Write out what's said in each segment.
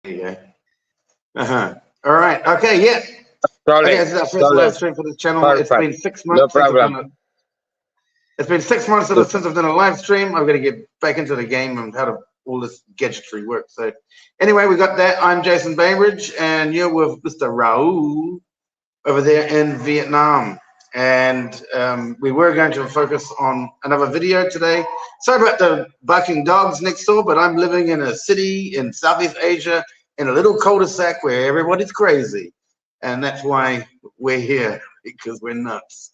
There you go. All right. Okay. Yeah. Okay. Solid, This is our first live solid, stream for this channel. It's perfect. been 6 No months since I've done problem. it. It's been 6 months since I've done a live stream. I've got to get back into the game and how to all this gadgetry works. So, anyway, we got that. I'm Jason Bainbridge, and you're with Mr. Raul over there in Vietnam. And we were going to focus on another video today. Sorry about the barking dogs next door, but I'm living in a city in Southeast Asia in a little cul-de-sac where everybody's crazy. And that's why we're here, because we're nuts.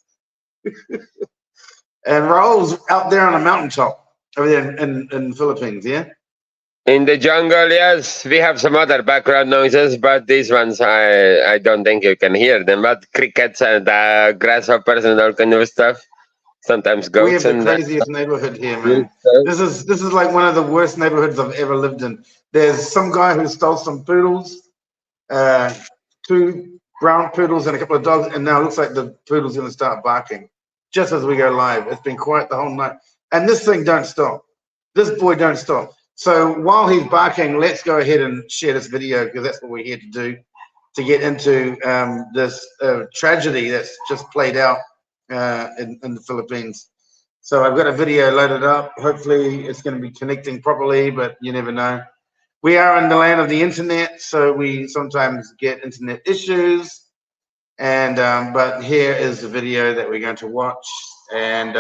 And Raul's out there on a mountaintop over there in the Philippines, yeah? In the jungle, yes, we have some other background noises, but these ones I don't think you can hear them. But crickets and grasshoppers and all kind of stuff. Sometimes We have goats the and craziest neighborhood here, man. stuff. This is like one of the worst neighborhoods I've ever lived in. There's some guy who stole some poodles, two brown poodles and a couple of dogs, and now it looks like the poodle's gonna start barking just as we go live. It's been quiet the whole night, and this thing don't stop. This boy don't stop. So while he's barking, let's go ahead and share this video because that's what we're here to do, to get into this tragedy that's just played out in the Philippines. So I've got a video loaded up. Hopefully it's going to be connecting properly, but you never know. We are in the land of the internet, so we sometimes get internet issues. And but here is the video that we're going to watch, and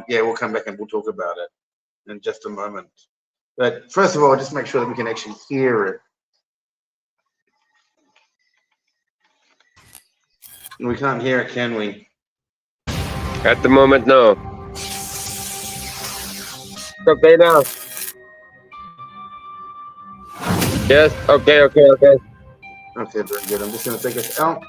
yeah, we'll come back and we'll talk about it in just a moment. But first of all, just make sure that we can actually hear it. We can't hear it, can we? At the moment, no. It's okay now. Yes, okay. Okay, very good. I'm just going to take us out.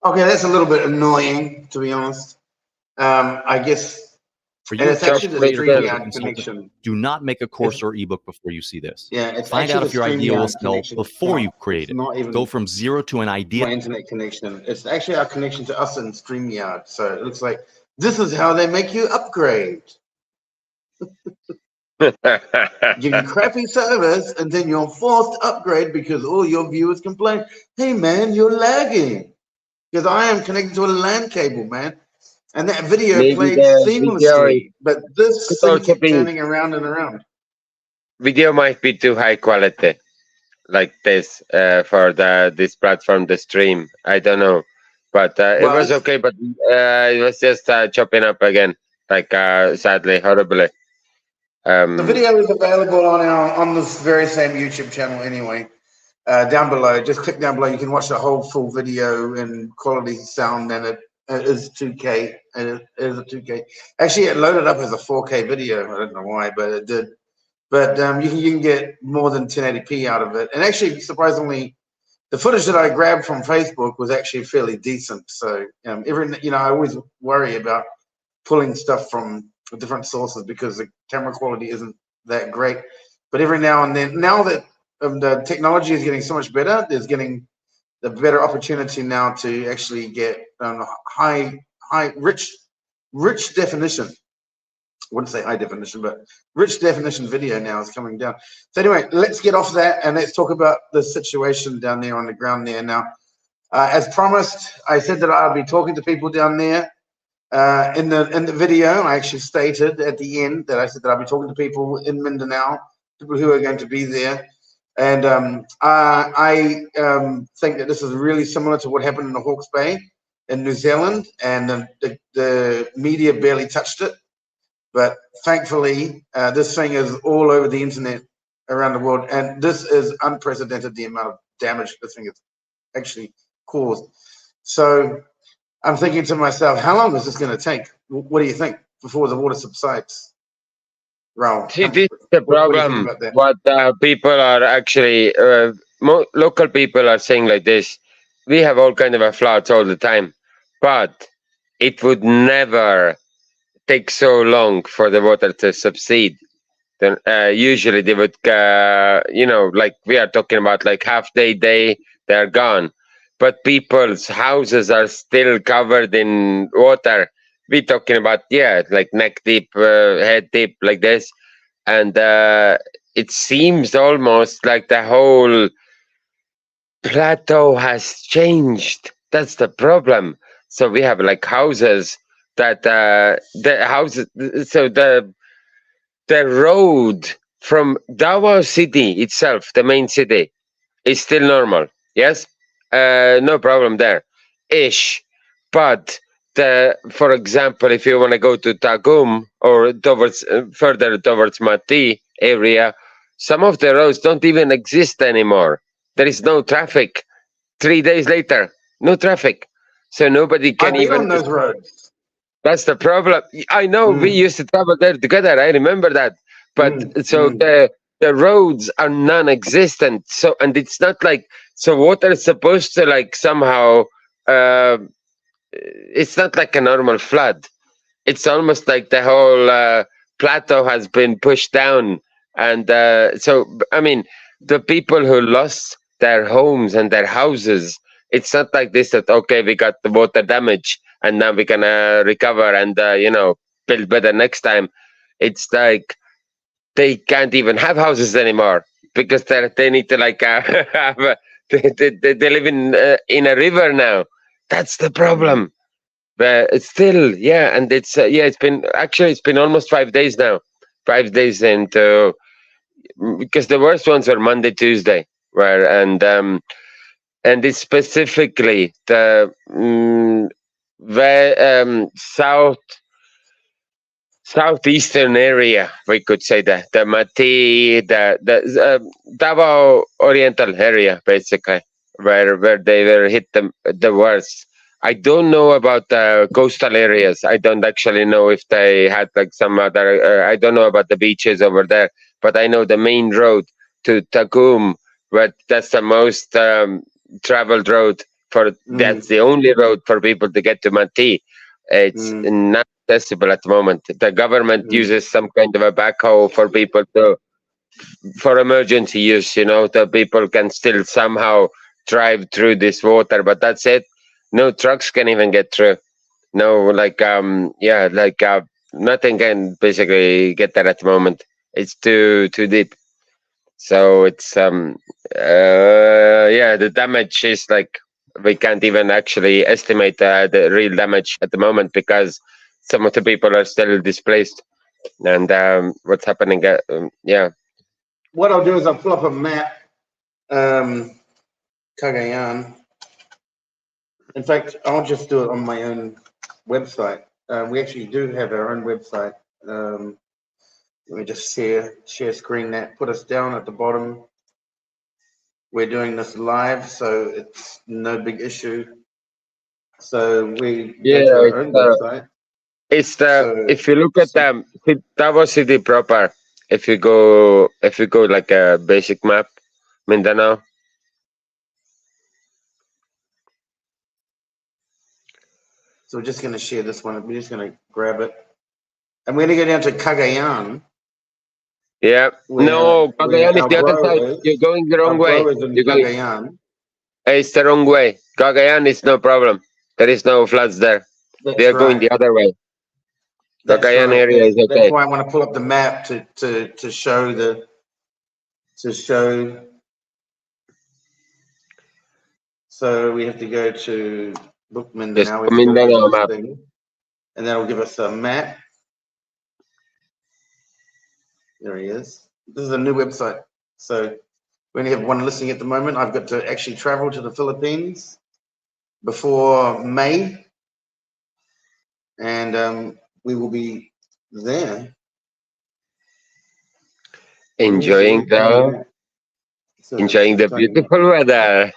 Okay, that's a little bit annoying, to be honest. I guess, For and you, it's So actually the please creator, tell. as a StreamYard consultant, connection. do not make a It's, course or ebook before you see this. yeah, it's Find out actually if the your idea will StreamYard sell connection. before you create It's it. not even Go from zero to an idea. my internet connection. It's actually our connection to us in StreamYard. So it looks like this is how they make you upgrade. Give you crappy service, and then you're forced to upgrade because all your viewers complain, hey man, you're lagging. Because I am connected to a LAN cable, man. And that video Maybe played the video seamlessly, but this could thing also kept be turning around and around. video might be too high quality like this for this platform, the stream. I don't know, but it Well, was okay. But it was just chopping up again, like sadly, horribly. the video is available on this very same YouTube channel anyway. Down below, just click down below. You can watch the whole full video in quality sound, and it is 2K. It is a 2K. Actually, it loaded up as a 4K video. I don't know why, but it did. But you can get more than 1080p out of it. And actually, surprisingly, the footage that I grabbed from Facebook was actually fairly decent. So I always worry about pulling stuff from different sources because the camera quality isn't that great. But every now and then, now that the technology is getting so much better, there's getting the better opportunity now to actually get rich definition. I wouldn't say high definition, but rich definition video now is coming down. So anyway, let's get off that and let's talk about the situation down there on the ground there now. As promised, I said that I'll be talking to people down there. In the video, I actually stated at the end that I said that I'll be talking to people in Mindanao, people who are going to be there. And I think that this is really similar to what happened in the Hawke's Bay. in New Zealand, and the media barely touched it. But thankfully, this thing is all over the internet around the world, and this is unprecedented, the amount of damage this thing has actually caused. So I'm thinking to myself, how long is this going to take? What do you think before the water subsides? Raul, See, this is the what do you think problem. about that? What people are actually, local people are saying like this. We have all kind of floods all the time, but it would never take so long for the water to subside. Then usually they would, like we are talking about, like half day, they're gone. But people's houses are still covered in water. We're talking about, yeah, like neck deep, head deep, like this. And it seems almost like the whole plateau has changed. That's the problem. So we have like houses that the houses, so the road from Davao City itself, the main city, is still normal. Yes, no problem there, ish. But for example, if you want to go to Tagum or towards further towards Mati area, some of the roads don't even exist anymore. There is no traffic. 3 days later, no traffic, so nobody can I've been even. on those roads. That's the problem. I know we Mm, used to travel there together. I remember that. But so the roads are non-existent. So and it's not like so water is supposed to like somehow. Uh, it's not like a normal flood. It's almost like the whole plateau has been pushed down, and I mean, the people who lost their homes and their houses. It's not like this that okay, we got the water damage and now we're gonna recover and build better next time. It's like they can't even have houses anymore because they need to like have they live in a river now. That's the problem. But it's still, yeah, and it's been almost 5 days now. 5 days into because the worst ones were Monday, Tuesday, where and it's specifically the southeastern area, we could say that the Mati, the Davao Oriental area, basically, where they were hit the worst. I don't know about the coastal areas. I don't actually know if they had like some other. I don't know about the beaches over there, but I know the main road to Tagum, where that's the most traveled road for. mm, That's the only road for people to get to Mati. It's mm, not accessible at the moment. The government mm, uses some kind of a backhoe for people to for emergency use. The people can still somehow drive through this water, but that's it. No trucks can even get through. No, like nothing can basically get there at the moment. It's too deep. So it's the damage is like we can't even actually estimate the real damage at the moment because some of the people are still displaced and what's happening yeah. What I'll do is I'll pull up a map, Cagayan. In fact, I'll just do it on my own website. We actually do have our own website. Let me just share screen that. Put us down at the bottom. We're doing this live, so it's no big issue. So we go Yeah, to our own website. it's the So, if you look at Davao City proper, if you go like a basic map, Mindanao. so we're just going to share this one. We're just going to grab it. And we're going to go down to Cagayan, Yeah. No, where Cagayan is our the other bro side. is. You're going the Our wrong way. bro is in You're going. Cagayan. It's the wrong way. Cagayan is no problem. There is no floods there. They That's are going right. the other way. That's Cagayan right. area is That's okay. why I want to pull up the map to show to show. So we have to go to book Just Mindanao. We have to go to Mindanao this map. thing, and that'll give us a map. There he is. This is a new website. So we only have one listing at the moment. I've got to actually travel to the Philippines before May, and we will be there. Enjoying the beautiful weather.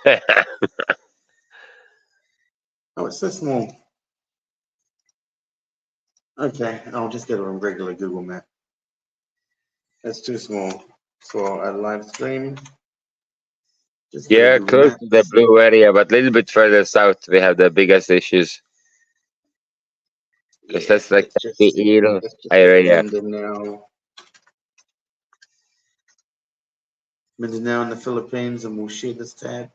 Oh, it's so small. Okay, I'll just get a regular Google map. It's too small for a live stream. Just get a Yeah, Google close map. to the blue area, but a little bit further south, we have the biggest issues. Because that's like the eel area. Mindanao in the Philippines, and we'll share this tab.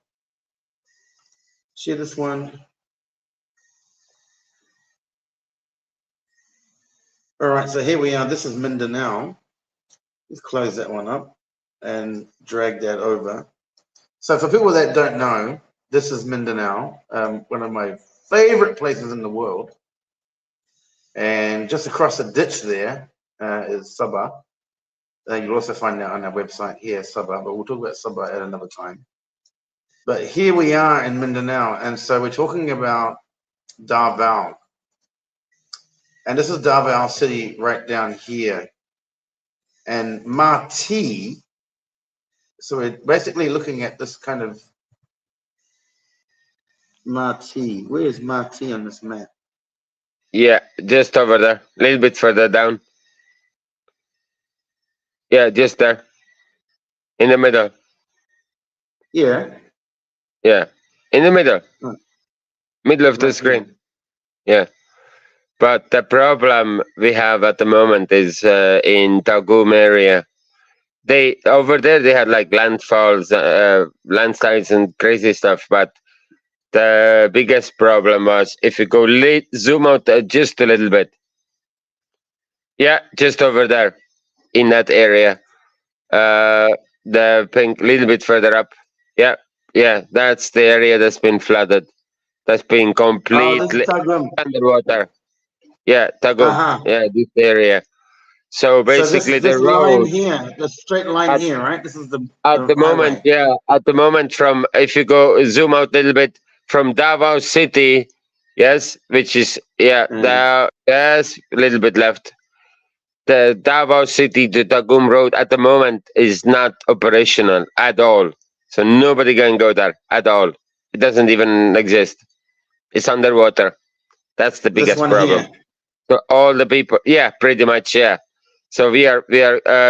Share this one. All right, so here we are. This is Mindanao. Let's close that one up and drag that over. So for people that don't know, this is Mindanao, one of my favorite places in the world. And just across the ditch there is Sabah. You'll also find that on our website here, Sabah, but we'll talk about Sabah at another time. But here we are in Mindanao, and so we're talking about Davao. And this is Davao City right down here. And Mati, so we're basically looking at this kind of Mati. Where is Mati on this map? Yeah, just over there, a little bit further down. Yeah, just there, in the middle. Yeah. Yeah, in the middle, middle of the screen. Yeah, but the problem we have at the moment is in Tagum area. They over there they had like landfalls, landslides, and crazy stuff. But the biggest problem was if you go zoom out just a little bit. Yeah, just over there, in that area. The pink, little bit further up. Yeah, that's the area that's been flooded. That's been completely underwater. Yeah, Tagum. Yeah, this area. So basically, this the road line here, the straight line here, right? This is the at the moment. Yeah, at the moment, from if you go zoom out a little bit from Davao City, yes, which is there's a little bit left. The Davao City to Tagum Road at the moment is not operational at all. So nobody can go there at all. It doesn't even exist. It's underwater. That's the biggest problem. Here. So all the people, yeah, pretty much, yeah. So we are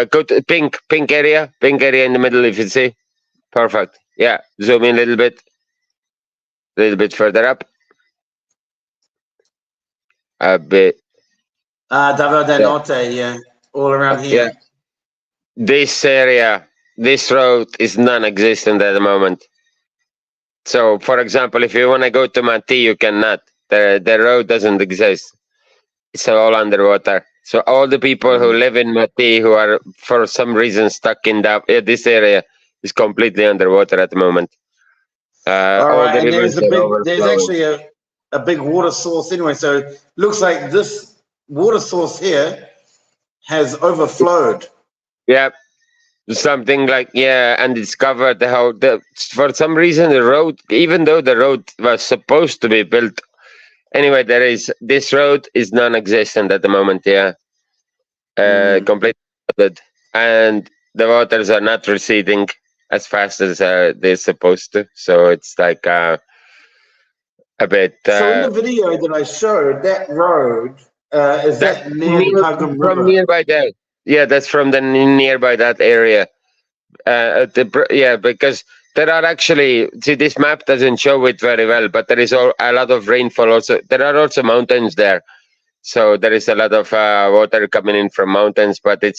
go to pink area in the middle if you see. Perfect. Yeah, zoom in a little bit further up. A bit. Davao del Norte, yeah, all around here. Yeah. This area, this road is non-existent at the moment. So, for example, if you want to go to Mati, you cannot. The road doesn't exist. It's all underwater. So all the people who live in Mati, who are for some reason stuck in this area, is completely underwater at the moment. All right, and there's actually a big water source anyway. So it looks like this water source here has overflowed. Yeah, something like and it's covered for some reason the road, even though the road was supposed to be built. Anyway, this road is non-existent at the moment. Yeah, completely flooded, and the waters are not receding as fast as they're supposed to. So it's like a bit. So in the video that I showed, that road is that near the Tagum River? From nearby there. Yeah, that's from the nearby that area. Because there are actually, see, this map doesn't show it very well, but there is a lot of rainfall also. There are also mountains there. So there is a lot of water coming in from mountains, but it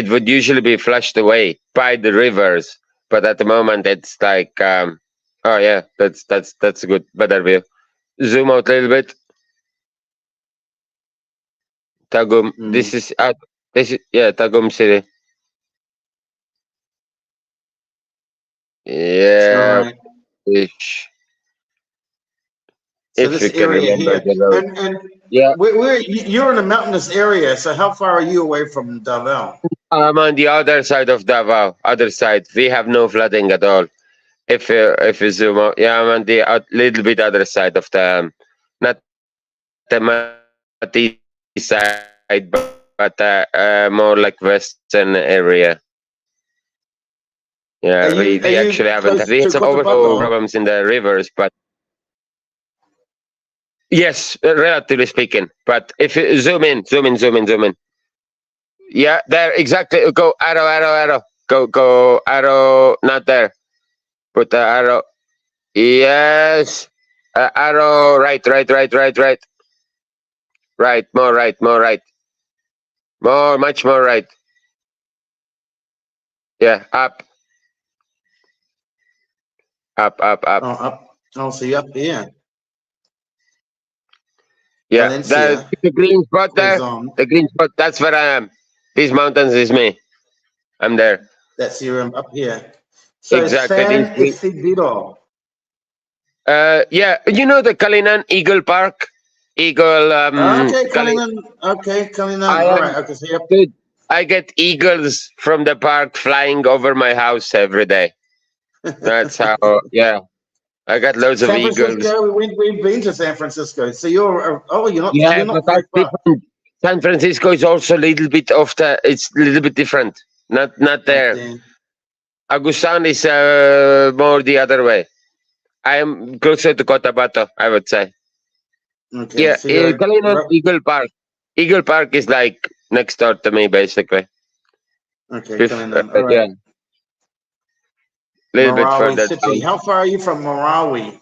would usually be flushed away by the rivers. But at the moment, it's like, that's a good, better view. Zoom out a little bit. Tagum, this is Tagum City. Yeah. Right. So this area here, and you're in a mountainous area. So how far are you away from Davao? I'm on the other side of Davao. Other side, we have no flooding at all. If you zoom out, yeah, I'm on the little bit other side of the not the Mati side, but more like western area. Yeah, we actually Are haven't you had. We had some close to overflow Cotabato? problems in the rivers, but yes, relatively speaking. But if you zoom in. Yeah, there exactly. Go arrow. Go arrow. Not there. Put the arrow. Yes. Arrow. Right. Right. More right. More right. More. Much more right. Yeah. Up. Up. Oh, up. Oh, so you're up here. Yeah. Valencia, The green spot there. Quezon. The green spot. That's where I am. These mountains is me. I'm there. That's your up here. So Exactly. These San green. Isidro. Yeah. You know the Kalinan Eagle Park. Eagle. Okay, Cullinan. Okay, Cullinan. I All am right. Okay, so you're good. I get eagles from the park flying over my house every day. That's how. Yeah, I got loads of San eagles. Francisco. We've been to San Francisco. So you're not. Yeah, You're but not very that's far. different. San Francisco is also a little bit of the. It's a little bit different. Not there. Okay. Agusan is more the other way. I am closer to Cotabato, I would say. Okay. Yeah, So you're Kalinan Eagle Park. Eagle Park is like next door to me, basically. okay, Cullinan. All Yeah, right. little bit Marawi further City. down. How far are you from Marawi?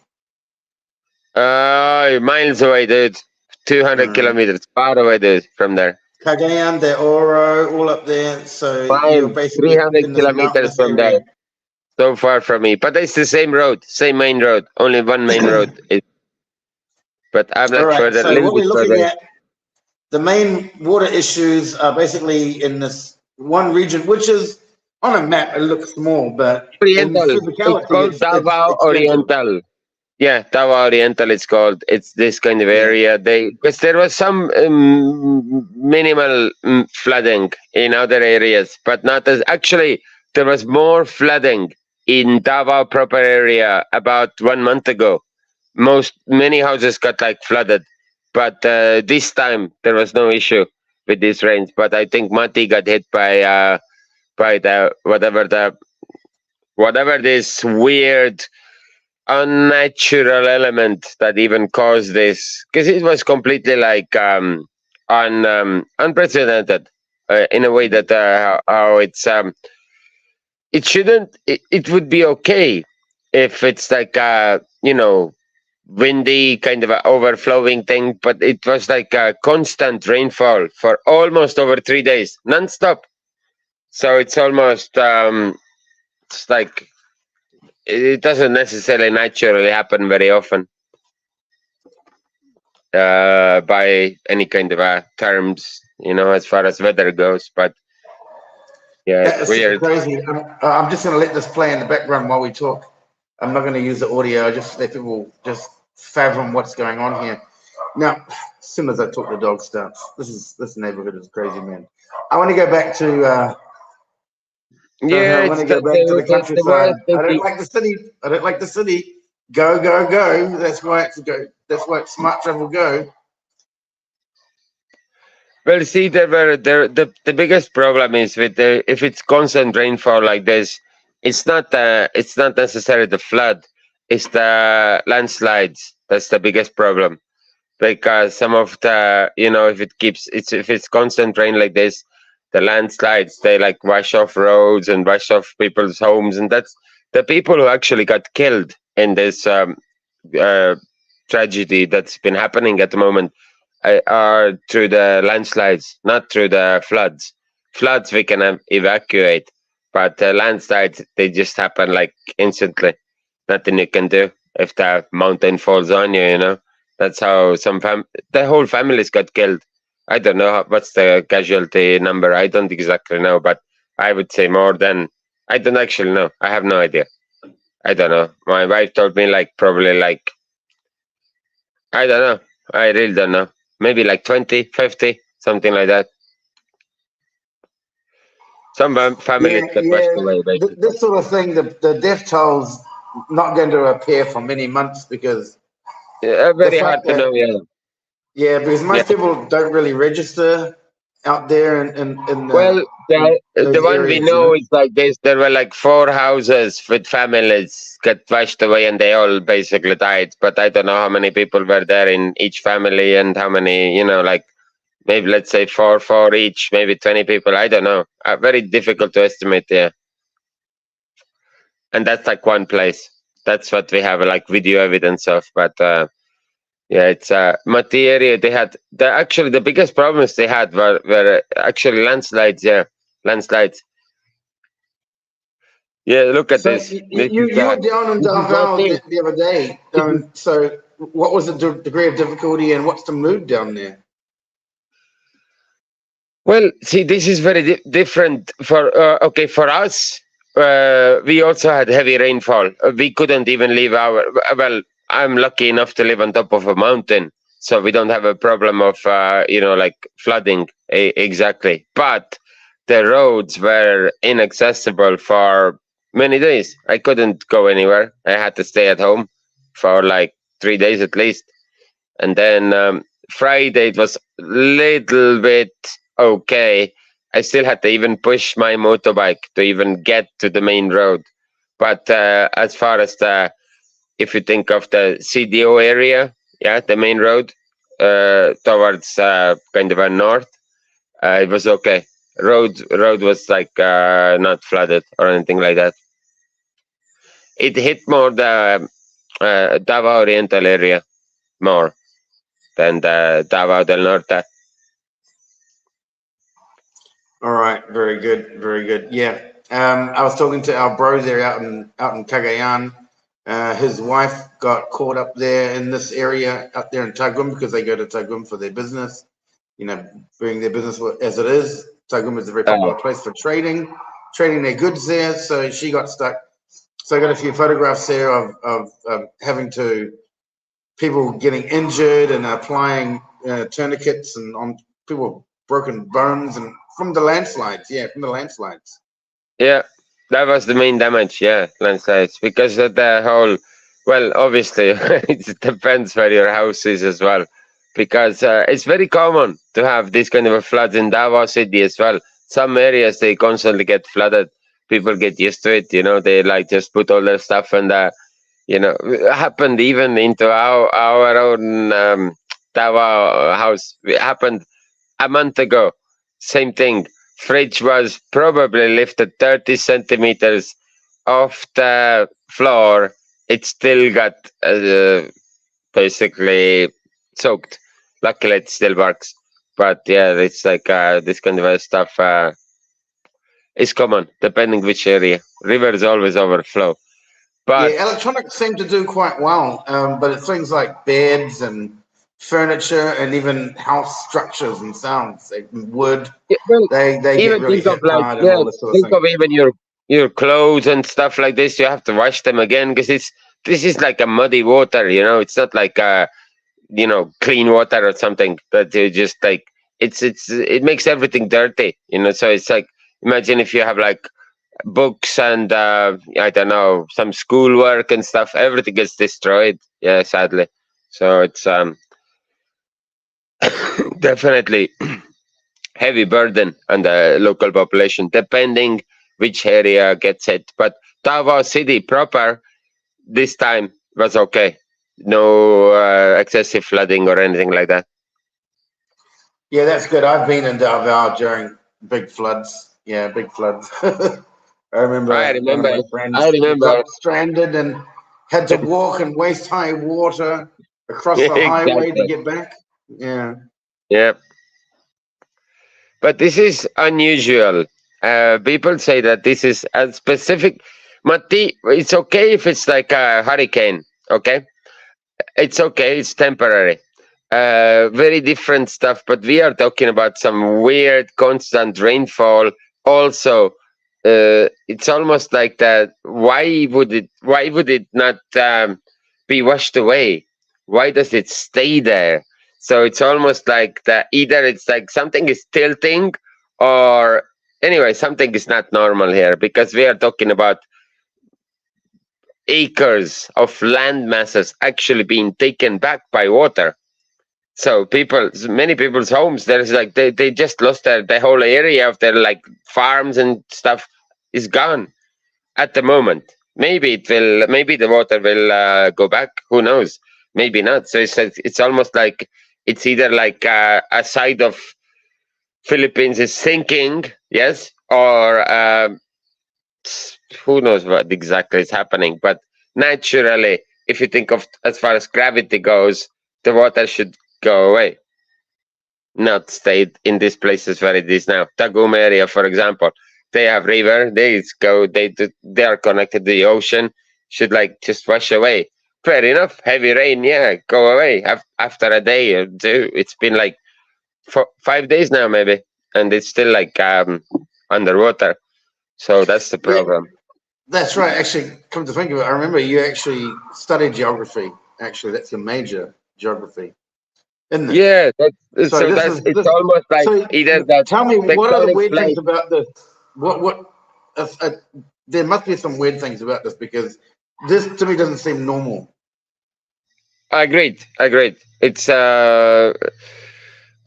Miles away, dude. 200 All right. kilometers. Far away, dude, from there. Cagayan de Oro, all up there. So you're Miles. basically 300 in this kilometers mountainous from area. there. So far from me. But it's the same road, same main road. Only one main road. But I'm All like right. further, a So little what bit we're looking further. at, the main water issues are basically in this one region, which is on a map, it looks small, but in Oriental. It's physicality, called Davao it's massive. Oriental. Yeah, Davao Oriental it's called. It's this kind of Yeah. area. Because there was some minimal flooding in other areas, but not as actually there was more flooding in Davao proper area about 1 month ago. Many houses got like flooded, but this time there was no issue with these rains. But I think Mati got hit by the whatever this weird unnatural element that even caused this, because it was completely like unprecedented in a way that how it's it shouldn't it would be okay if it's like windy kind of a overflowing thing, but it was like a constant rainfall for almost over 3 days non-stop. So it's almost it's like it doesn't necessarily naturally happen very often by any kind of terms, as far as weather goes. But yeah, it's It's super weird. crazy. I'm just going to let this play in the background while we talk. I'm not going to use the audio. Just let people just fathom what's going on here. Now, as soon as I talk, the dog starts. This neighborhood is crazy, man. I want to go back to. Yeah, I want it's to go back to the the countryside. worst of I don't like the city. I don't like the city. Go, go, go. That's why it's go. That's why it's smart travel go. Well, see, the biggest problem is with if it's constant rainfall like this, it's not necessarily the flood, it's the landslides. That's the biggest problem, because some of the if it's constant rain like this, the landslides, they like wash off roads and wash off people's homes, and that's the people who actually got killed in this uh, tragedy that's been happening at the moment are through the landslides, not through the floods. Floods we can evacuate, but landslides, they just happen like instantly. Nothing you can do if the mountain falls on you. That's how the whole families got killed. I don't know what's the casualty number. I don't exactly know, but I would say more than. I don't actually know. I have no idea. I don't know. My wife told me like probably like I don't know. I really don't know. Maybe like 20, 50, something like that. Some families Yeah, got yeah. washed away, basically. This sort of thing, the death tolls not going to appear for many months because the Very hard fact to that know. Yeah. because Yeah. most people don't really register out there in Well, the those one we areas, know is like this. There were like 4 houses with families got washed away, and they all basically died. But I don't know how many people were there in each family, and how many, like maybe let's say four each, maybe 20 people. I don't know. Very difficult to estimate. Yeah, and that's like one place. That's what we have like video evidence of. But yeah, it's Mati area. They had actually the biggest problems they had were actually landslides. Yeah, landslides. Yeah, look at So this. This is you were down in Davao Mati. the other day. This is- So what was the degree of difficulty and what's the mood down there? Well, see, this is very different for okay for us. We also had heavy rainfall. We couldn't even leave our. Well, I'm lucky enough to live on top of a mountain, so we don't have a problem of like flooding exactly. But the roads were inaccessible for many days. I couldn't go anywhere. I had to stay at home for like 3 days at least. And then Friday it was little bit okay. I still had to even push my motorbike to even get to the main road. But as far as if you think of the CDO area, yeah, the main road towards kind of a north, it was okay. Road was like not flooded or anything like that. It hit more the Davao Oriental area more than the Davao del Norte. All right, very good, very good. Yeah, I was talking to our bro there out in Cagayan. His wife got caught up there in this area out there in Tagum because they go to Tagum for their business. Bring their business as it is. Tagum is a very popular place for trading their goods there. So she got stuck. So I got a few photographs there of having to people getting injured and applying tourniquets and on people with broken bones and from the landslides. Yeah, from the landslides. Yeah, that was the main damage. Yeah, landslides because of the whole. Well, obviously, it depends where your house is as well, because it's very common to have this kind of a floods in Davao City as well. Some areas they constantly get flooded. People get used to it. They like just put all their stuff and it happened even into our own Davao house. It happened a month ago. Same thing. Fridge was probably lifted 30 centimeters off the floor. It still got basically soaked. Luckily, it still works. But yeah, it's like this kind of stuff is common depending which area. Rivers always overflow. But Yeah, electronics seem to do quite well, but it's things like beds and furniture and even house structures and sounds, like wood, yeah, well, they get even really think of hit like hard and all this sort of think thing. of even your clothes and stuff like this. You have to wash them again because this is like a muddy water. It's not like clean water or something that you just like. It makes everything dirty. So it's like imagine if you have like books and I don't know some schoolwork and stuff. Everything gets destroyed. Yeah, sadly. So it's definitely heavy burden on the local population, depending which area gets hit. But Davao City proper this time was okay. No excessive flooding or anything like that. Yeah, that's good. I've been in Davao during big floods. Yeah, big floods. I I remember one of remember. my I friends remember. got stranded and had to walk in waist high water across the highway to Exactly. get back. Yeah. Yeah. But this is unusual. People say that this is a specific. Mati, it's okay if it's like a hurricane. Okay, it's okay. It's temporary. Very different stuff. But we are talking about some weird constant rainfall. Also, it's almost like that. Why would it? Why would it not be washed away? Why does it stay there? So it's almost like that. Either it's like something is tilting, or anyway, something is not normal here because we are talking about acres of land masses actually being taken back by water. So many people's homes, there's like they just lost the whole area of their like farms and stuff is gone at the moment. Maybe maybe the water will go back. Who knows? Maybe not. So it's almost like it's either like a side of Philippines is sinking, yes, or who knows what exactly is happening. But naturally, if you think of as far as gravity goes, the water should go away, not stay in these places where it is now. Tagum area, for example, they have river. They are connected to the ocean. Should like just wash away. Fair enough. Heavy rain, yeah, go away after a day or two. It's been like 5 days now, maybe, and it's still like underwater. So that's the problem. That's right. Actually, come to think of it, I remember you actually studied geography. Actually, that's your major, geography, isn't it? Yeah, So it's almost like so either that. tell me, what are the tectonic weird plate. things about this? There must be some weird things about this, because this to me doesn't seem normal. Agreed. It's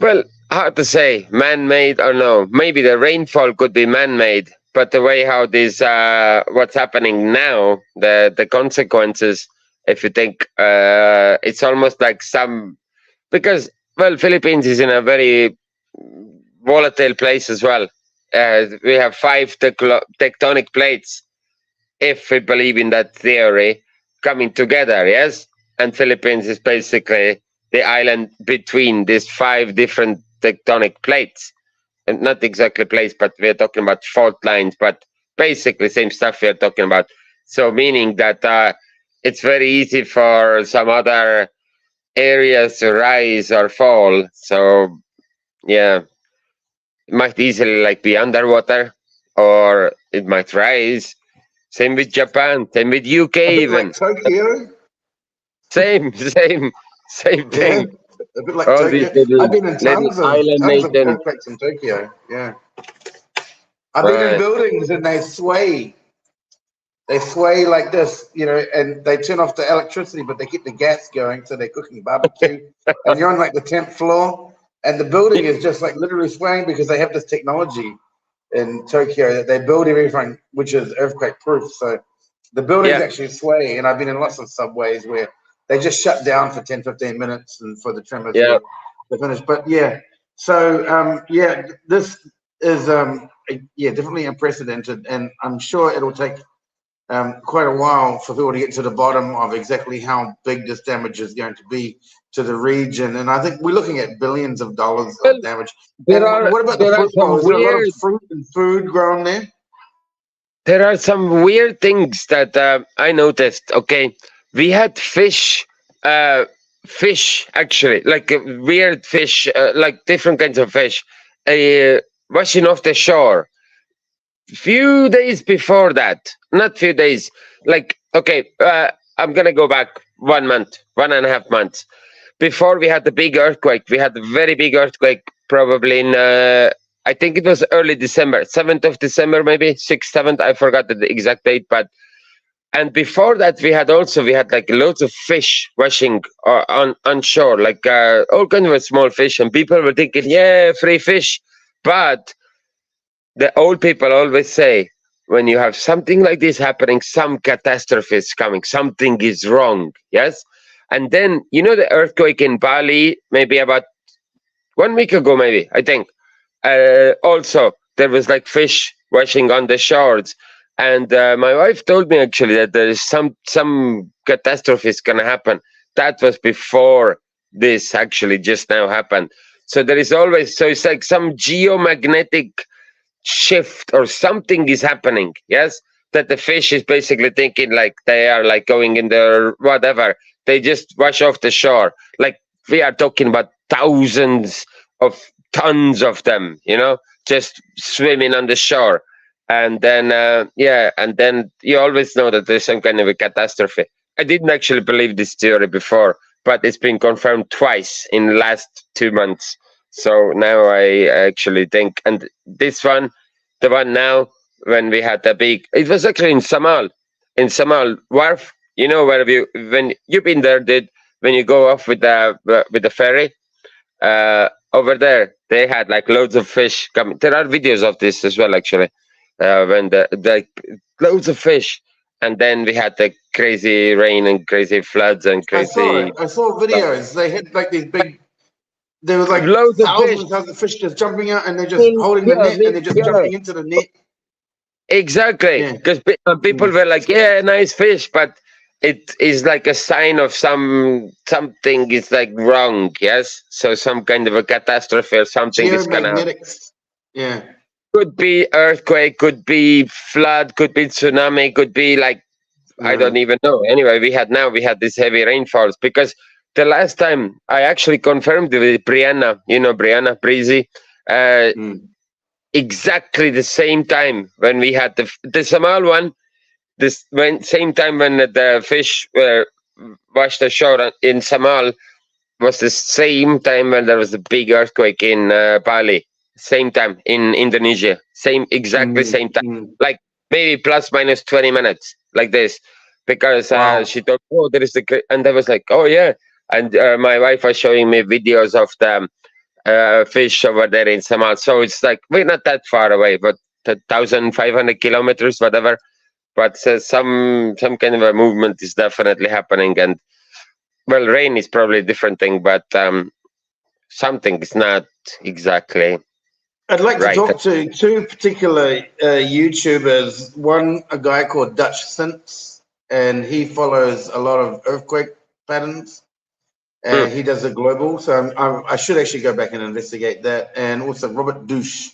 well, hard to say, man-made or no. Maybe the rainfall could be man-made, but the way how this what's happening now, the consequences, if you think, it's almost like because well, Philippines is in a very volatile place as well. We have 5 tectonic plates, if we believe in that theory, coming together, yes? And Philippines is basically the island between these 5 different tectonic plates. And not exactly plates, but we're talking about fault lines, but basically same stuff we're talking about. So meaning that it's very easy for some other areas to rise or fall. So yeah, it might easily like be underwater, or it might rise. Same with Japan, same with UK A bit even. like Tokyo. Same Yeah, thing. a bit like All these Tokyo. I've been in little island tons of nations. earthquakes in Tokyo. Yeah, I've been in Right. buildings and they sway. They sway like this, and they turn off the electricity, but they keep the gas going, so they're cooking barbecue. And you're on like the 10th floor, and the building is just like literally swaying because they have this technology in Tokyo that they build everything which is earthquake proof. So the buildings Yeah. actually sway, and I've been in lots of subways where they just shut down for 10, 15 minutes and for the tremors Yeah. to finish. But yeah, so this is definitely unprecedented, and I'm sure it'll take quite a while for people to get to the bottom of exactly how big this damage is going to be to the region. And I think we're looking at billions of dollars Well, of damage. there And are what about the there are fruit bowl? some Is there a lot of weird fruit and food grown there? there are some weird things that I noticed. Okay, we had fish actually, like weird fish, like different kinds of fish, washing off the shore. Few days before that, not few days, like okay, I'm gonna go back 1 month, 1.5 months before we had the big earthquake. We had a very big earthquake, probably in I think it was early December, 7th of December, maybe 6th, 7th. I forgot the exact date, but and before that we had like loads of fish washing on shore, like all kinds of small fish, and people were thinking, yeah, free fish, but the old people always say when you have something like this happening, some catastrophe is coming, something is wrong, yes. And then the earthquake in Bali, maybe about 1 week ago, maybe, I think, also there was like fish washing on the shores. And my wife told me actually that there is some catastrophe is gonna happen. That was before this actually just now happened. So there is always, so it's like some geomagnetic shift or something is happening, yes, that the fish is basically thinking like they are like going in there, whatever, they just wash off the shore. Like we are talking about thousands of tons of them, just swimming on the shore. And then and then you always know that there's some kind of a catastrophe. I didn't actually believe this theory before, but it's been confirmed twice in the last 2 months. So now I actually think, and this one, the one now, when we had the big, it was actually in Samal. in Samal Wharf. You know where when you've been there, dude. When you go off with the ferry, over there they had like loads of fish coming. There are videos of this as well, actually. When the loads of fish, and then we had the crazy rain and crazy floods and I saw crazy it. I saw videos. They had like these big. There was like loads of thousands fish. and thousands of fish just jumping out, and they're just holding the net, and they're just jumping into the net. Exactly, Yeah. because people were like, "Yeah, nice fish," but it is like a sign of something is like wrong. Yes, so some kind of a catastrophe or something is gonna happen. Geomagnetics. Yeah. Could be earthquake, could be flood, could be tsunami, could be like I don't even know. Anyway, we had this heavy rainfalls because the last time I actually confirmed with Brianna, you know Brianna Breezy, exactly the same time when we had the Samal one. Same time when the fish were washed ashore in Samal was the same time when there was a big earthquake in Bali. Same time in Indonesia. Exactly same time. Like maybe plus minus 20 minutes, like this. Because she thought, oh, there is and I was like, oh yeah. And my wife was showing me videos of the fish over there in Samal. So it's like we're not that far away, but 1,500 kilometers, whatever. But some kind of a movement is definitely happening, and well, rain is probably a different thing, but something is not exactly. I'd like to Right. talk to two particular YouTubers. One, a guy called Dutch Synths, and he follows a lot of earthquake patterns, and he does a global. So I should actually go back and investigate that. And also Robert Douche,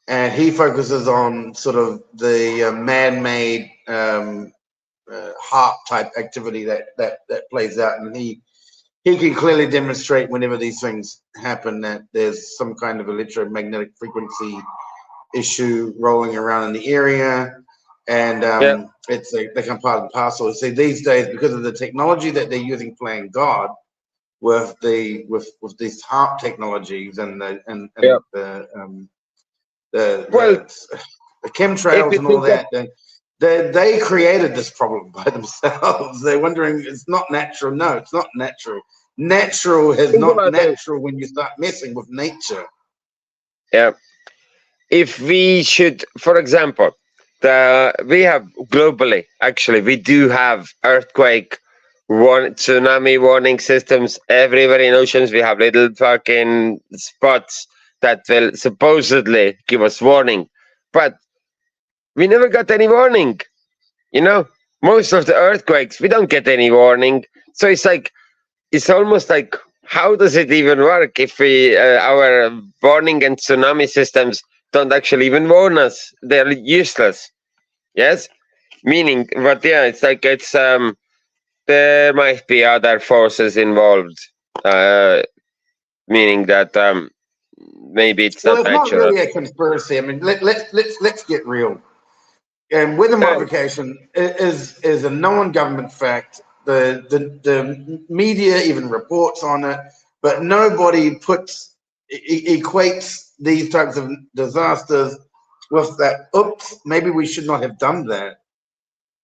and he focuses on sort of the man-made harp type activity that plays out, and he can clearly demonstrate whenever these things happen that there's some kind of electromagnetic frequency issue rolling around in the area, and it's they come part and parcel. See, these days, because of the technology that they're using playing God with these harp technologies and the chemtrails and all that, they created this problem by themselves. They're wondering it's not natural. No, it's not natural. Natural is not natural when you start messing with nature. Yeah. If we should, for example, we have globally, actually, we do have earthquake, tsunami warning systems everywhere in oceans. We have little fucking spots that will supposedly give us warning, but we never got any warning. You know, most of the earthquakes, we don't get any warning. So it's almost like, how does it even work if our warning and tsunami systems don't actually even warn us? They're useless. Yes, meaning, but yeah, there might be other forces involved, meaning that maybe it's not natural. It's not really a conspiracy. I mean, let's get real. And weather modification is a known government fact. The media even reports on it, but nobody equates these types of disasters with that. Oops, maybe we should not have done that.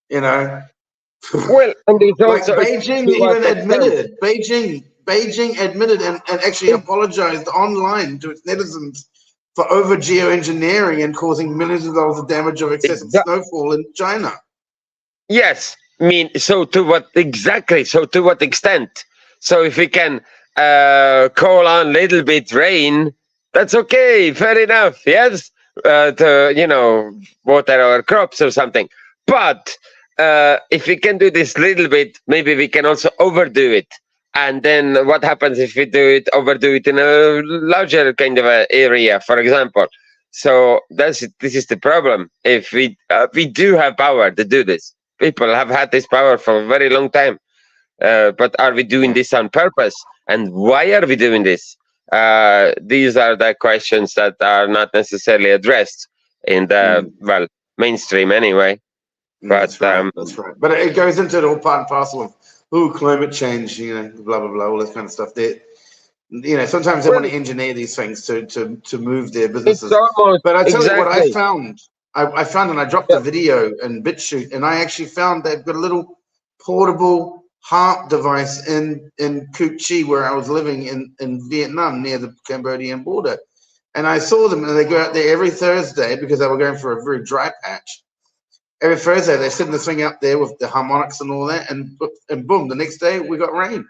You know. Well, and it's also like Beijing even admitted. Beijing admitted and actually apologized online to its netizens for over geoengineering and causing millions of dollars of damage of excessive snowfall in China. Yes, I mean, so to what extent? So if we can call on a little bit rain, that's okay, fair enough. Yes, to water our crops or something. But if we can do this little bit, maybe we can also overdo it. And then what happens if we overdo it in a larger kind of a area, for example? So this is the problem. If we do have power to do this, people have had this power for a very long time. But are we doing this on purpose? And why are we doing this? These are the questions that are not necessarily addressed in the mainstream anyway. But that's right. But it goes into the whole part and parcel of climate change, blah blah blah, all this kind of stuff. Sometimes they want to engineer these things to move their businesses. But I tell you what I found I found, and I dropped a video in BitChute, and I actually found they've got a little portable HARP device in Cu Chi, where I was living in Vietnam near the Cambodian border. And I saw them, and they go out there every Thursday because they were going for a very dry patch. Every Thursday, they send the thing out there with the harmonics and all that, and boom, the next day we got rain.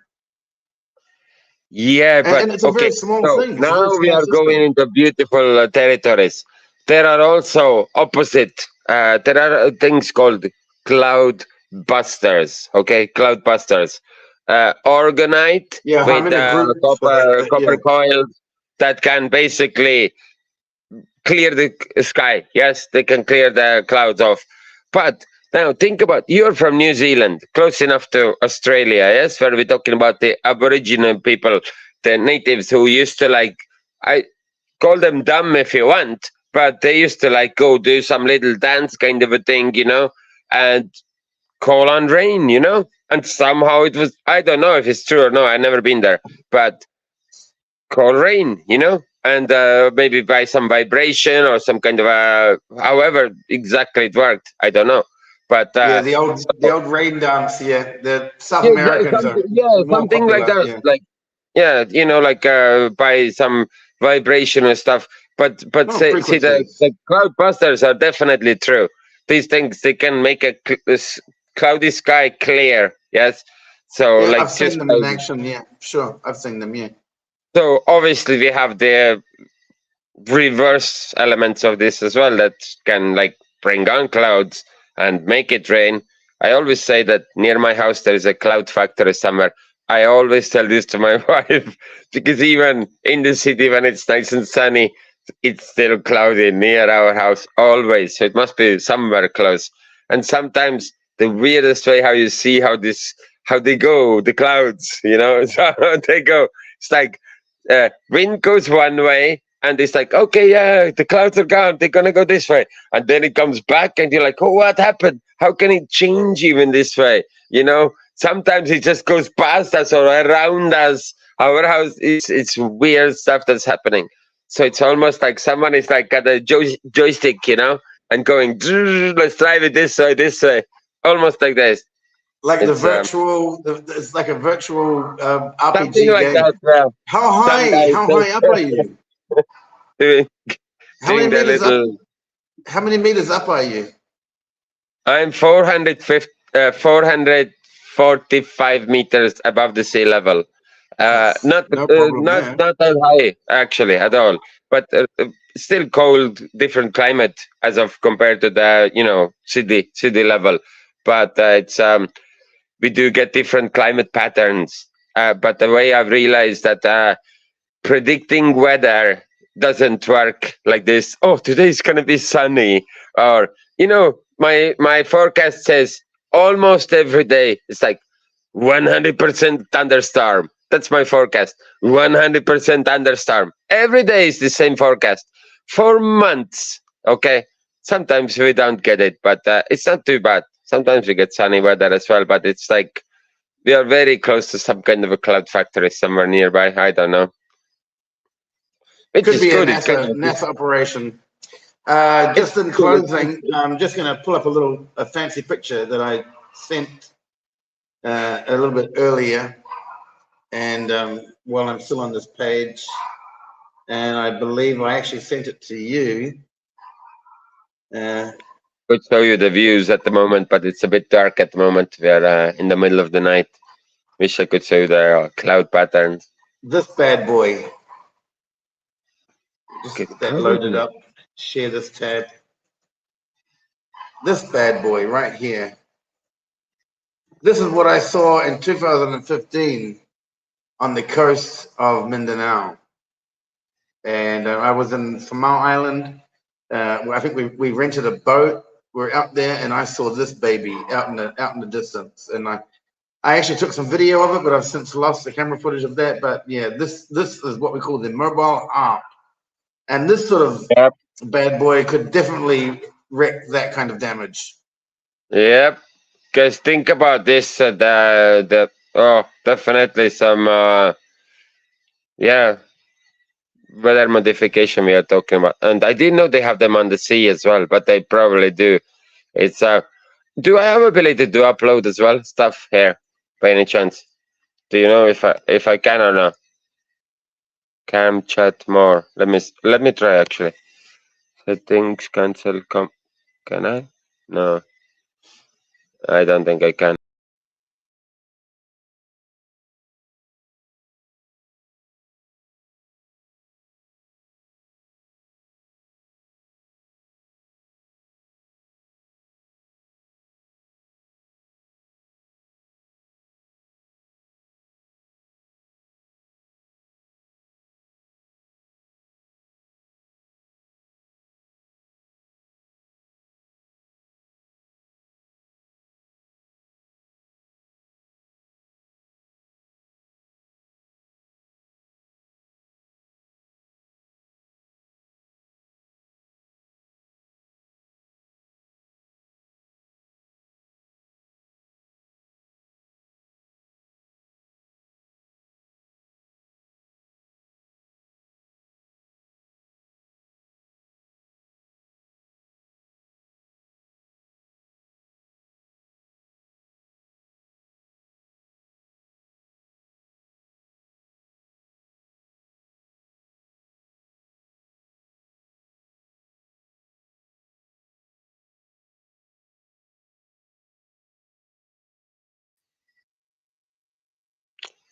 Yeah, but And it's a very small so thing. It's a now very we small are system. going into beautiful territories. There are also opposite. There are things called cloud busters. Okay, cloud busters. Orgonite Yeah, how with many groups for copper yeah. coils that can basically clear the sky. Yes, they can clear the clouds off. But now think about, you're from New Zealand, close enough to Australia. Yes, where we're talking about the Aboriginal people, the natives who used to like, I call them dumb if you want, but they used to like go do some little dance kind of a thing, you know, and call on rain, you know. And somehow it was, I don't know if it's true or no, I've never been there, but call rain, you know, and maybe by some vibration or some kind of however exactly it worked, I don't know. But Yeah, the old rain dance. Yeah, the South yeah, Americans are more something like popular. that. Yeah, Like, yeah, you know, like by some vibration and stuff. But no see, frequencies. the cloud busters are definitely true. These things, they can make this cloudy sky clear. Yes. So Yeah, I've like seen just them by, in action. Yeah, sure, I've seen them. Yeah. so obviously we have the reverse elements of this as well that can like bring on clouds and make it rain. I always say that near my house there is a cloud factory somewhere. I always tell this to my wife because even in the city when it's nice and sunny, it's still cloudy near our house always. So it must be somewhere close. And sometimes the weirdest way how you see how they go, the clouds, you know, so they go. It's like wind goes one way and it's like, okay, yeah, the clouds are gone, they're gonna go this way, and then it comes back and you're like, oh, what happened? How can it change even this way, you know? Sometimes it just goes past us or around us. Our house, it's weird stuff that's happening. So it's almost like someone is like got a joystick, you know, and going, let's drive it this way, almost like this. Like the It's virtual, it's like a virtual something RPG like game. that. Well, How some high? guys How high up are you? doing How many the meters up? little. How many meters up are you? I'm 445 meters above the sea level. Not No problem not there. not that high actually at all, but still cold, different climate as of compared to the city level. But it's we do get different climate patterns. But the way I've realized that predicting weather doesn't work like this. Oh, today's gonna be sunny, or my forecast says almost every day it's like 100% thunderstorm. That's my forecast. 100% thunderstorm. Every day is the same forecast for months. Okay. Sometimes we don't get it, but it's not too bad. Sometimes we get sunny weather as well, but it's like we are very close to some kind of a cloud factory somewhere nearby. I don't know. Which Could is be a good. It's good. NASA operation. It's Just in good. closing, I'm just going to pull up a fancy picture that I sent a little bit earlier, and while I'm still on this page, and I believe I actually sent it to you. Could show you the views at the moment, but it's a bit dark at the moment. We're in the middle of the night. Wish I could show you the cloud patterns. This bad boy. Just Good. get that loaded up. Share this tab. This bad boy right here. This is what I saw in 2015 on the coast of Mindanao. And I was in Samau Island. I think we rented a boat. We're out there, and I saw this baby out in the distance. And I actually took some video of it, but I've since lost the camera footage of that. But yeah, this is what we call the mobile arm, and this sort of Yep. bad boy could definitely wreak that kind of damage. Yep. Because think about this. Definitely some. Yeah. weather modification we are talking about. And I didn't know they have them on the sea as well, but they probably do. It's do I have ability to upload as well stuff here by any chance? Do you know if I can or not? Cam chat more. Let me try actually. Settings cancel can I? No, I don't think I can.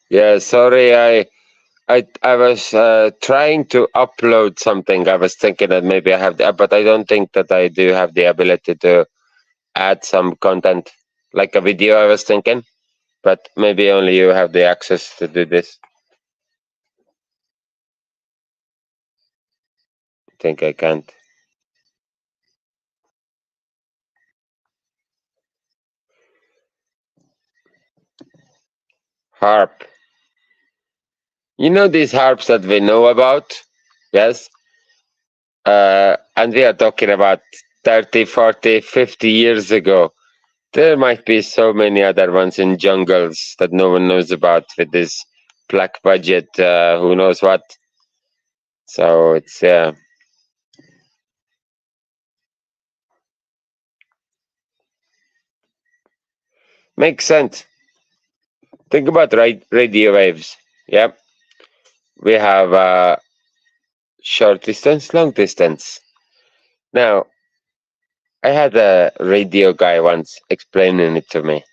Yeah, sorry, I was trying to upload something. I was thinking that maybe I have the, but I don't think that I do have the ability to add some content, like a video. I was thinking, but maybe only you have the access to do this. I think I can't. Harp. You know these harps that we know about? Yes. And we are talking about 30, 40, 50 years ago. There might be so many other ones in jungles that no one knows about with this black budget, who knows what. So it's makes sense. Think about radio waves. Yeah, we have short distance, long distance. Now, I had a radio guy once explaining it to me.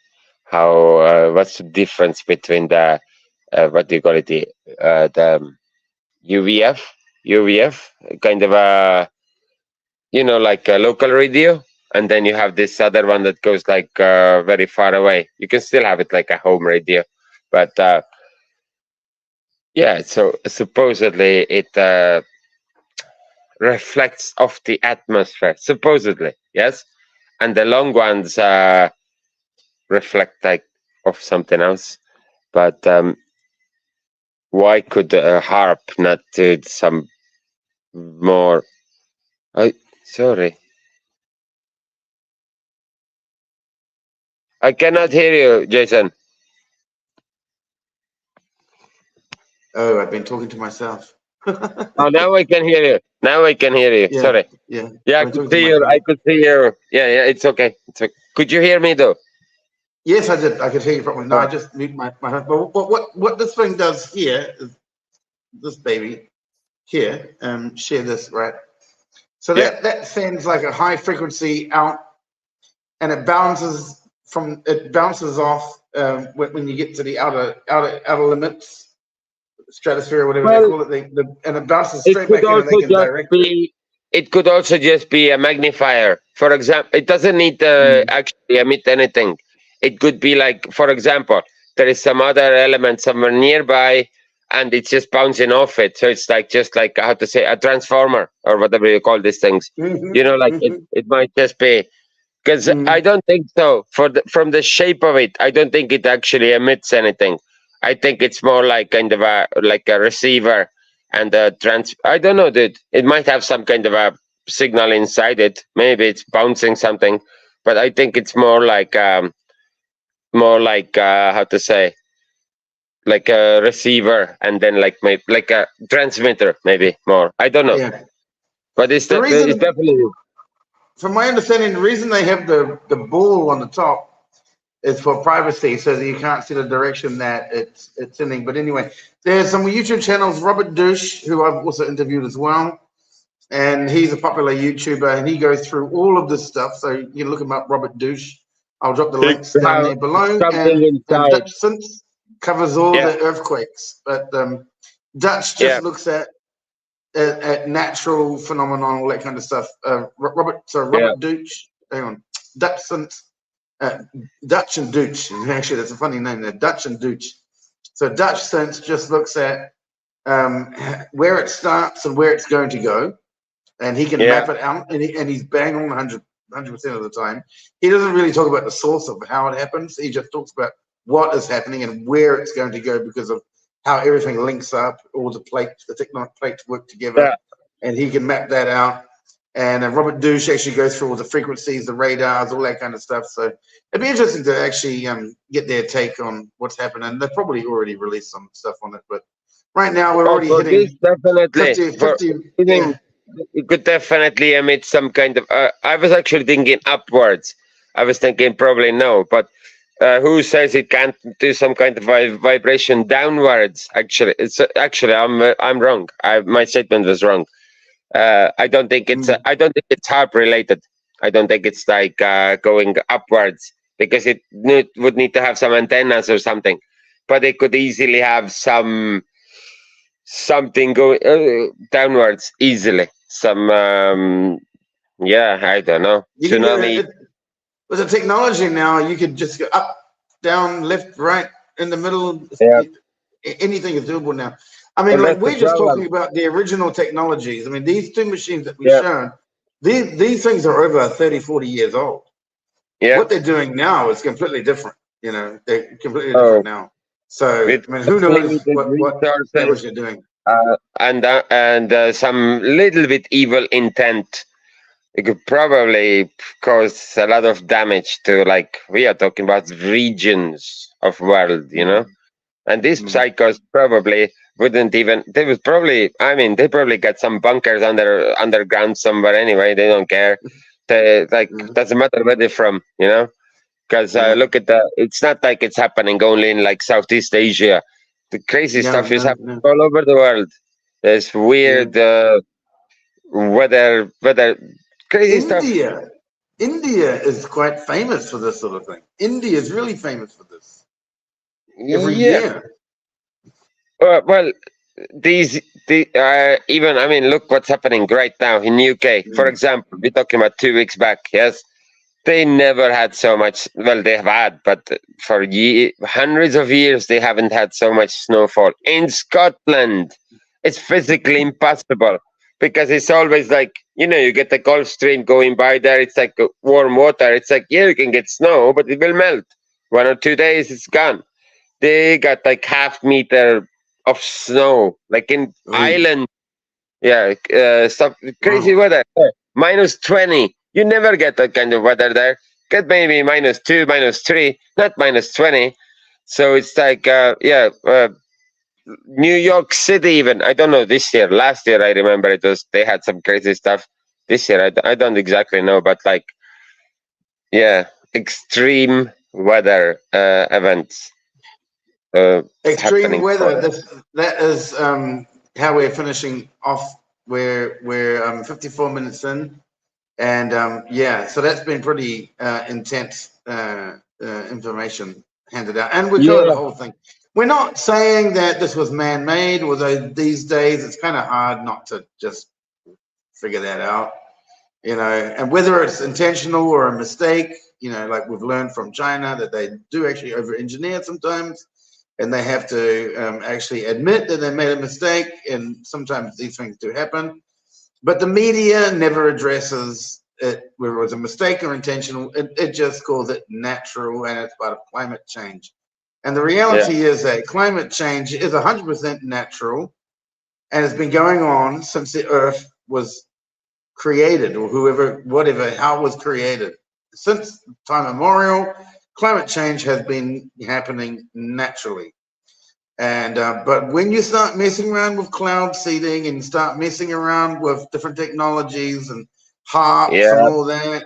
How what's the difference between the what do you call it, the UVF kind of a, like a local radio, and then you have this other one that goes like very far away. You can still have it like a home radio, but yeah. So supposedly it reflects off the atmosphere. Supposedly, yes, and the long ones reflect like of something else. But why could a harp not do some more? I sorry, I cannot hear you, Jason. Oh, I've been talking to myself. Oh, now I can hear you. Now I can hear you. Yeah, Sorry. yeah. Yeah, I I've been could talking to see you. myself. I could see you. Yeah, yeah. It's okay. It's okay. Could you hear me though? Yes, I did. I could hear you properly. No, Oh, I just mute my phone. But what this thing does here is this baby here, share this, right? So yeah. that sends like a high frequency out, and it bounces off when you get to the outer limits, stratosphere or whatever they Well, call it. And it bounces it straight could back in, and they also can just direct it. be. It could also just be a magnifier. For example, it doesn't need to Mm. actually emit anything. It could be like, for example, there is some other element somewhere nearby, and it's just bouncing off it. So it's like just like how to say a transformer or whatever you call these things. Like Mm-hmm. it might just be. Because I Mm-hmm. don't think so. From the shape of it, I don't think it actually emits anything. I think it's more like kind of a like a receiver and a trans. I don't know, dude. It might have some kind of a signal inside it. Maybe it's bouncing something, but I think it's more like how to say. like a receiver, and then like a transmitter, maybe more. I don't know, Yeah. but it's The it's reason, definitely from my understanding, the reason they have the ball on the top is for privacy, so that you can't see the direction that it's in. But anyway, there's some YouTube channels. Robert Douche, who I've also interviewed as well, and he's a popular YouTuber, and he goes through all of this stuff. So you can look him up, Robert Douche. I'll drop the it links down have there below. something And inside. Dutch Synth covers all Yeah, the earthquakes, but Dutch yeah, just looks at natural phenomenon, all that kind of stuff. yeah, Robert Douche, hang on, Dutch Synth, uh, Dutch and Douche. Actually, that's a funny name there, Dutch and Douche. So Dutch Synth just looks at where it starts and where it's going to go, and he can yeah. map it out, and he's bang on 100% of the time. He doesn't really talk about the source of how it happens. He just talks about what is happening and where it's going to go because of how everything links up, all the tectonic plates work together, Yeah. and he can map that out. And Robert Douche actually goes through all the frequencies, the radars, all that kind of stuff. So it'd be interesting to actually get their take on what's happening. They've probably already released some stuff on it, but right now we're Oh, already for this hitting definitely 50, for 50, yeah. even it could definitely emit some kind of. I was actually thinking upwards. I was thinking probably no, but who says it can't do some kind of vibration downwards? Actually, it's actually I'm wrong. My statement was wrong. I don't think it's Mm. I don't think it's harp related. I don't think it's like going upwards because would need to have some antennas or something. But it could easily have something going downwards easily. Some yeah, I don't know, You can do tsunami. it with the technology now. You could just go up, down, left, right, in the middle. Yeah, Anything is doable now. I mean, like unless the we're just problem. talking about the original technologies. I mean, these two machines that we've Yeah, shown, these things are over 30, 40 years old. yeah. What they're doing now is completely different. They're completely different Oh, now. So, with I mean, who such knows limited what that resources was you're doing? and some little bit evil intent, it could probably cause a lot of damage to, like, we are talking about regions of world, and these Mm. psychos probably wouldn't even. They would probably. I mean, they probably got some bunkers underground somewhere anyway. They don't care. They like Mm. doesn't matter where they're from, Because Yeah. look at the. It's not like it's happening only in like Southeast Asia. The crazy No, stuff is no, happening no. all over the world. There's Yeah. weird weather, crazy stuff. India. India is quite famous for this sort of thing. India is really famous for this every Yeah. year. Well, even, I mean, look what's happening right now in UK. For Mm. example, we're talking about 2 weeks back. Yes, they never had so much. Well, they have had, but for hundreds of years they haven't had so much snowfall in Scotland. It's physically impossible because it's always like, you get the Gulf Stream going by there. It's like warm water. It's like, yeah, you can get snow, but it will melt. 1 or 2 days, it's gone. They got like half meter of snow, like in Oh, Ireland. Yeah, stuff, crazy wow. weather. -20. You never get that kind of weather there. Get maybe -2, -3, not -20. So it's like, New York City even. I don't know this year. Last year, I remember they had some crazy stuff. This year, I don't exactly know, but like, yeah, extreme weather events Extreme happening. weather. That is how we're finishing off. We're 54 minutes in, and yeah, so that's been pretty intense information handed out, and we covered the Yeah, whole thing. We're not saying that this was man-made, although these days it's kind of hard not to just figure that out, and whether it's intentional or a mistake, like we've learned from China that they do actually over-engineer sometimes, and they have to actually admit that they made a mistake, and sometimes these things do happen. But the media never addresses it, whether it was a mistake or intentional. It just calls it natural, and it's part of climate change. And the yeah, reality is that climate change is 100% natural, and it's been going on since the Earth was created, or whatever, how it was created. Since time immemorial, climate change has been happening naturally. And but when you start messing around with cloud seeding and start messing around with different technologies and harps and Yeah. all that,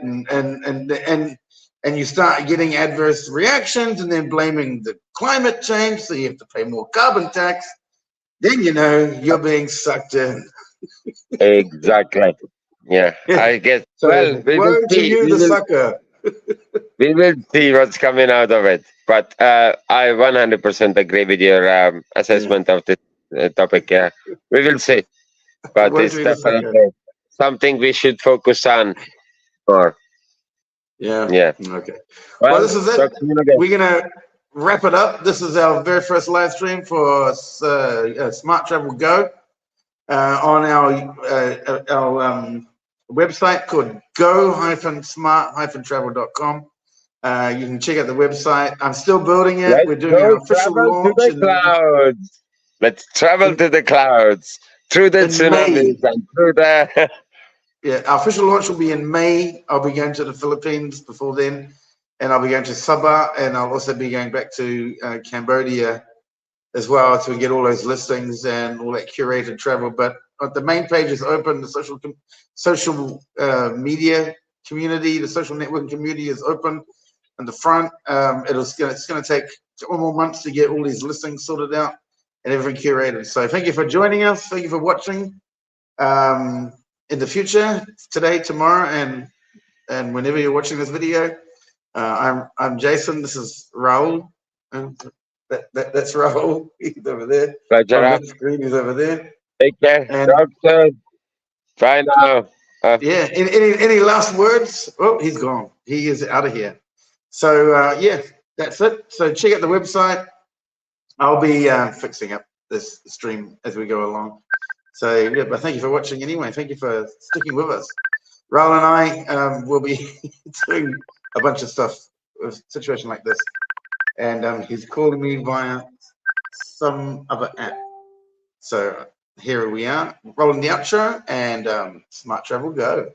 and you start getting adverse reactions and then blaming the climate change, so you have to pay more carbon tax, then you know you're being sucked in. Exactly. Yeah. I guess. So Well, we will woe to see. you, the sucker. We will see what's coming out of it. But I 100% agree with your assessment of this topic. Yeah, we will see. But Woe it's to you, the sucker. definitely something we should focus on more. Yeah. Yeah. Okay. Well, Well, this is it. talk to you again. We're gonna wrap it up. This is our very first live stream for Smart Travel Go on our website called go-smart-travel.com. You can check out the website. I'm still building it. Let's We're doing go our official travel to launch the clouds. Let's travel to the clouds through the in May. tsunamis and through the. Yeah, our official launch will be in May. I'll be going to the Philippines before then, and I'll be going to Sabah, and I'll also be going back to Cambodia as well to get all those listings and all that curated travel. But the main page is open. The social media community, the social networking community is open in the front. It's going to take 2 more months to get all these listings sorted out and everything curated. So thank you for joining us. Thank you for watching. In the future, today, tomorrow, and whenever you're watching this video, I'm Jason. This is Raul. That's Raul. He's over there. Pleasure. On the screen, he's over there. Take care. And Talk soon. Bye now. yeah, any last words? Oh, he's gone. He is out of here. So yeah, that's it. So check out the website. I'll be fixing up this stream as we go along. So yeah, but thank you for watching anyway. Thank you for sticking with us. Raul and I will be doing a bunch of stuff with a situation like this. And he's calling me via some other app. So here we are, rolling the outro, and Smart Travel Go.